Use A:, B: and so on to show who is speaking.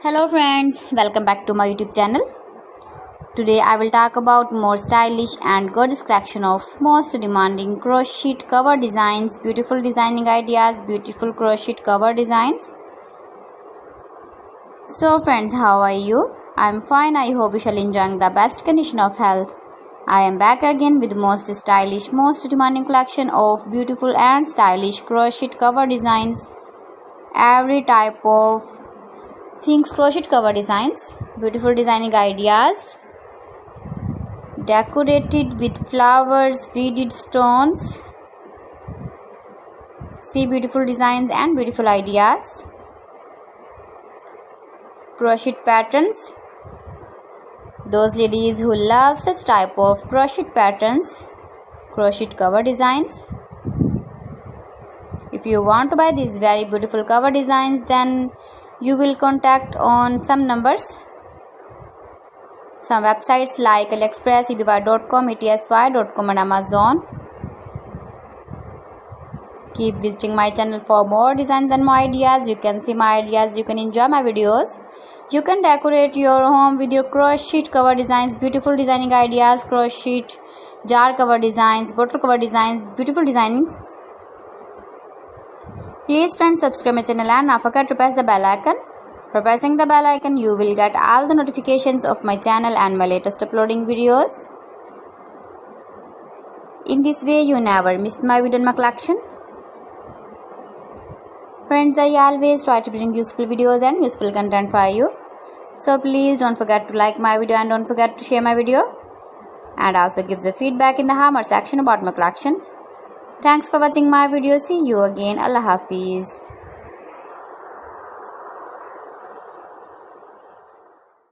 A: Hello friends, welcome back to my YouTube channel. Today I will talk about more stylish and gorgeous collection of most demanding crochet cover designs, beautiful designing ideas, beautiful crochet cover designs. So friends, how are you? I am fine. I hope you shall enjoy the best condition of health. I am back again with most stylish, most demanding collection of beautiful and stylish crochet cover designs. Every type of things crochet cover designs, beautiful designing ideas, decorated with flowers, beaded stones. See beautiful designs and beautiful ideas, crochet patterns. Those ladies who love such type of crochet patterns, crochet cover designs. If you want to buy these very beautiful cover designs, then you will contact on some numbers, some websites like AliExpress, eBay.com, etsy.com and Amazon. Keep visiting my channel for more designs and more ideas. You can see my ideas, you can enjoy my videos. You can decorate your home with your crochet cover designs, beautiful designing ideas, crochet jar cover designs, bottle cover designs, beautiful designings. Please friends, subscribe my channel and not forget to press the bell icon. For pressing the bell icon, you will get all the notifications of my channel and my latest uploading videos. In this way, you never miss my video in my collection. Friends, I always try to bring useful videos and useful content for you. So please don't forget to like my video and don't forget to share my video. And also give the feedback in the comment section about my collection. Thanks for watching my video. See you again. Allah Hafiz.